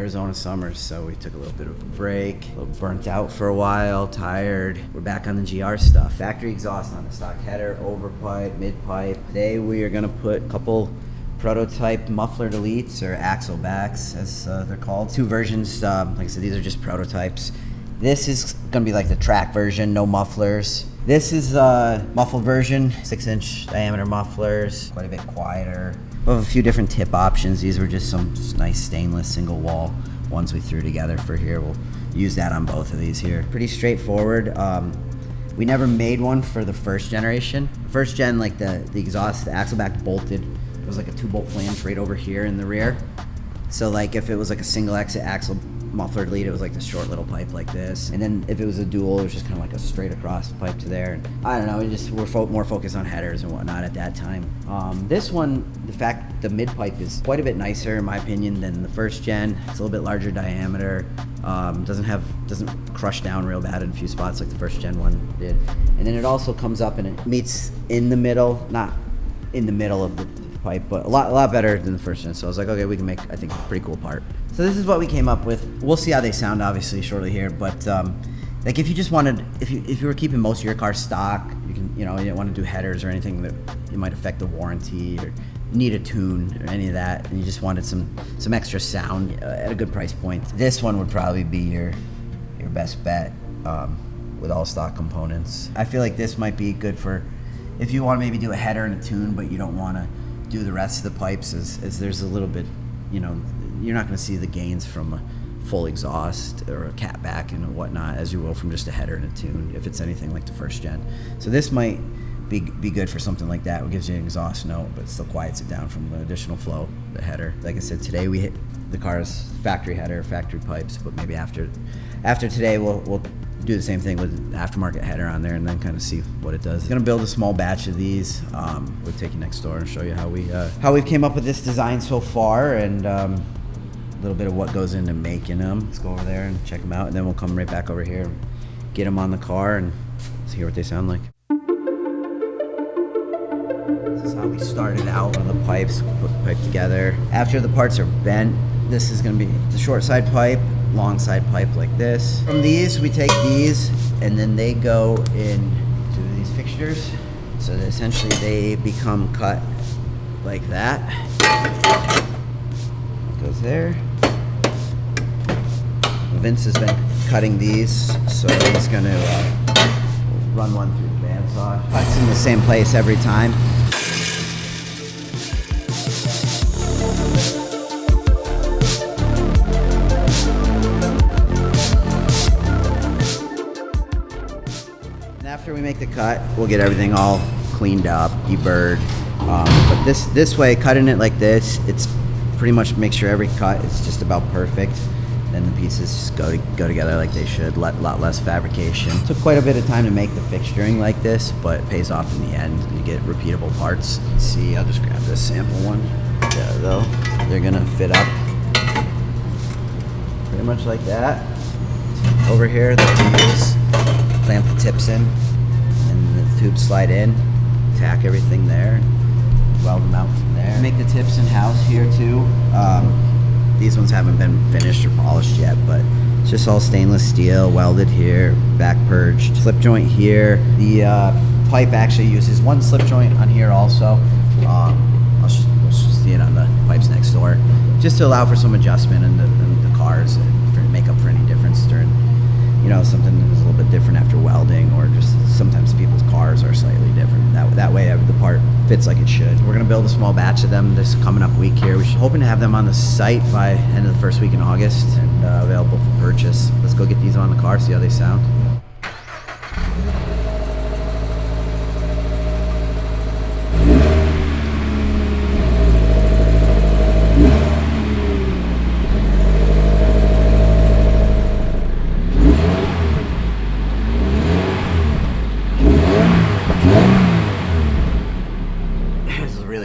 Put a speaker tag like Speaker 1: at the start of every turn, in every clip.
Speaker 1: Arizona summers, so we took a little bit of a break, a little burnt out for a while, tired. We're back on the GR stuff. Factory exhaust on the stock header, overpipe, mid-pipe. Today we are gonna put a couple prototype muffler deletes, or axle backs as they're called. Two versions, like I said, these are just prototypes. This is gonna be like the track version, no mufflers. This is a muffled version, 6-inch diameter mufflers, quite a bit quieter. We have a few different tip options. These were just some nice stainless single wall ones we threw together for here. We'll use that on both of these here. Pretty straightforward. We never made one for the first generation. First gen, like the exhaust, the axle back bolted. It was like a 2-bolt flange right over here in the rear. So like if it was like a single exit axle muffler delete, it was like this short little pipe like this. And then if it was a dual, it was just kind of like a straight across pipe to there. And I don't know, we're more focused on headers and whatnot at that time. This one, the mid pipe is quite a bit nicer in my opinion than the first gen. It's a little bit larger diameter. Doesn't crush down real bad in a few spots like the first gen one did. And then it also comes up and it meets in the middle, not in the middle of the pipe, but a lot better than the first gen. So I was like, okay, we can make, I think, a pretty cool part. So this is what we came up with. We'll see how they sound obviously shortly here, but like if you just wanted, if you were keeping most of your car stock, you didn't want to do headers or anything that you might affect the warranty or need a tune or any of that, and you just wanted some extra sound at a good price point, this one would probably be your best bet with all stock components. I feel like this might be good for if you want to maybe do a header and a tune, but you don't want to do the rest of the pipes, as there's a little bit, you're not going to see the gains from a full exhaust or a catback and whatnot as you will from just a header and a tune, if it's anything like the first gen. So this might be good for something like that. It gives you an exhaust note, but still quiets it down from the additional flow, the header. Like I said, today we hit the car's factory header, factory pipes, but maybe after today we'll do the same thing with aftermarket header on there and then kind of see what it does. I'm gonna build a small batch of these. We'll take you next door and show you how we've came up with this design so far, and a little bit of what goes into making them. Let's go over there and check them out, and then we'll come right back over here and get them on the car and hear what they sound like. This is how we started out on the pipes. Put the pipe together. After the parts are bent, this is gonna be the short side pipe, long side pipe like this. From these, we take these and then they go into these fixtures. So that essentially they become cut like that. It goes there. Vince has been cutting these, so he's gonna run one through the bandsaw. Cuts in the same place every time. After we make the cut, we'll get everything all cleaned up, deburred. But this way, cutting it like this, it's pretty much make sure every cut is just about perfect. Then the pieces just go together like they should. Lot less fabrication. Took quite a bit of time to make the fixturing like this, but it pays off in the end. You get repeatable parts. Let's see, I'll just grab this sample one. There though, they're gonna fit up pretty much like that. Over here, the tubes, clamp the tips in. The tubes slide in, tack everything there, weld them out from there. Make the tips in-house here too. These ones haven't been finished or polished yet, but it's just all stainless steel, welded here, back purged. Slip joint here. The pipe actually uses one slip joint on here also. We'll see it on the pipes next door, just to allow for some adjustment in the cars and make up for any difference during, something that's a little bit different after welding, or just sometimes people's cars are slightly different. That way the part fits like it should. We're gonna build a small batch of them this coming up week here. We're hoping to have them on the site by end of the first week in August and available for purchase. Let's go get these on the car, see how they sound.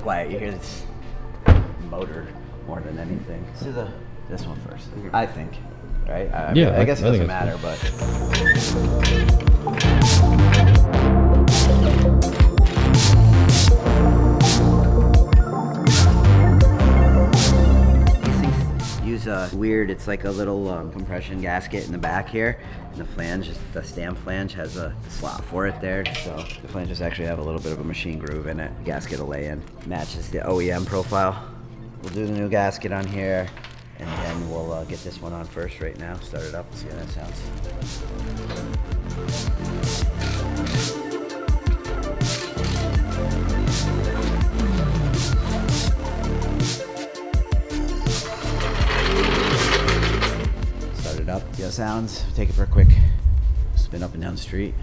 Speaker 1: Quiet. You hear this motor more than anything. Let's do this one first, I think. Right? I guess it doesn't matter, but. These things use weird. It's like a little compression gasket in the back here. And the flange, the stem flange has a slot for it there. So the flanges actually have a little bit of a machine groove in it. The gasket will lay in. Matches the OEM profile. We'll do the new gasket on here. And then we'll get this one on first right now. Start it up and see how that sounds. Start it up, see how it sounds. Take it for a quick spin up and down the street.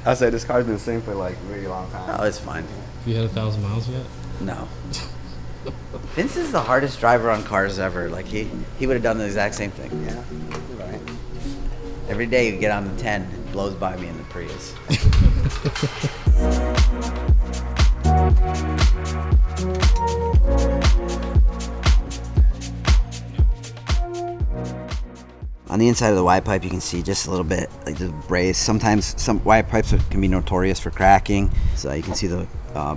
Speaker 2: I say this car's been the same for like a really long time.
Speaker 1: Oh, it's fine.
Speaker 3: Have you had 1,000 miles yet?
Speaker 1: No. Vince is the hardest driver on cars ever. Like he would have done the exact same thing.
Speaker 2: Yeah, you're right.
Speaker 1: Every day you get on the 10, it blows by me in the Prius. On the inside of the Y pipe, you can see just a little bit like the braze. Sometimes some Y pipes can be notorious for cracking. So you can see the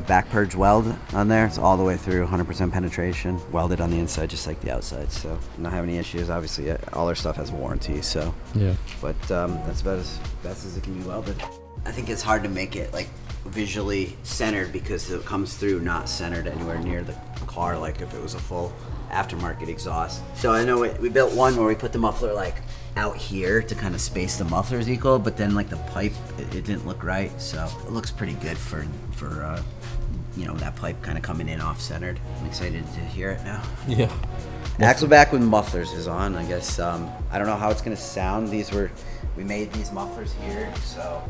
Speaker 1: back purge weld on there. It's all the way through, 100% penetration, welded on the inside just like the outside. So not having any issues. Obviously, all our stuff has warranty. So
Speaker 3: yeah,
Speaker 1: but that's about as best as it can be welded. I think it's hard to make it like visually centered because it comes through not centered anywhere near the car, like if it was a full aftermarket exhaust. So I know we built one where we put the muffler like out here to kind of space the mufflers equal, but then like the pipe, it didn't look right. So it looks pretty good for you know, that pipe kind of coming in off centered. I'm excited to hear it now.
Speaker 3: yeah.
Speaker 1: Axle back with mufflers is on. I guess I don't know how it's gonna sound. We made these mufflers here, so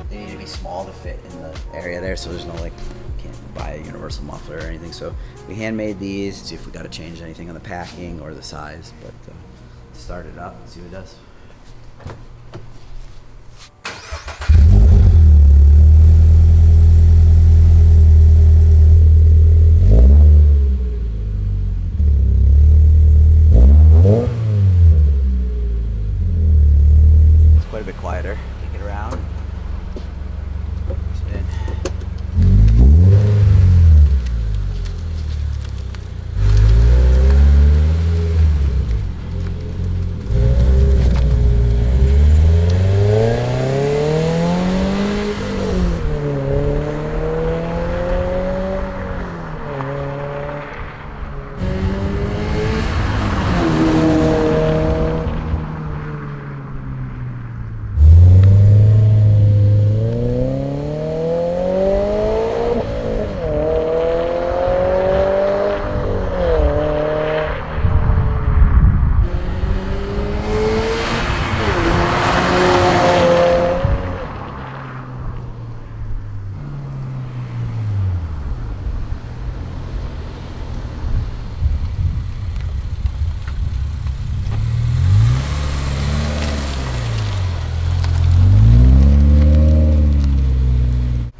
Speaker 1: they need to be small to fit in the area there. So there's no like, can't buy a universal muffler or anything. So we handmade these. See if we got to change anything on the packing or the size. But start it up and see what it does. It's quite a bit quieter. Kick it around. Spin.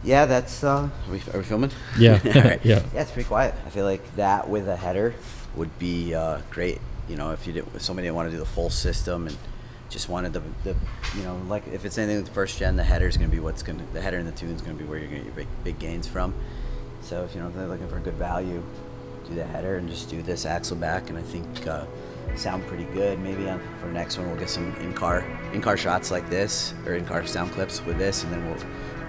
Speaker 1: Yeah, that's are we filming?
Speaker 3: Yeah.
Speaker 1: All right.
Speaker 3: Yeah.
Speaker 1: Yeah, it's pretty quiet. I feel like that with a header would be great. You know, if somebody didn't want to do the full system and just wanted the you know, like if it's anything with first gen, the header is going to be the header and the tune is going to be where you're going to get your big gains from. So if if they're looking for good value, do the header and just do this axle back, and I think sound pretty good. Maybe for next one we'll get some in-car shots like this, or in-car sound clips with this, and then we'll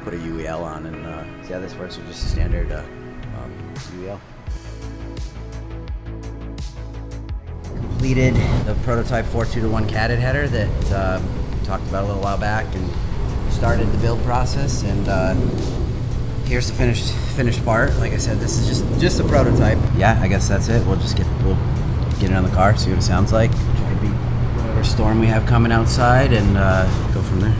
Speaker 1: put a UEL on and see how this works with just a standard UEL. Completed the prototype 4.2-to-1 catted header that we talked about a little while back, and started the build process, and here's the finished part. Like I said, this is just a prototype. Yeah, I guess that's it. We'll get it on the car, see what it sounds like, try to beat whatever storm we have coming outside, and go from there.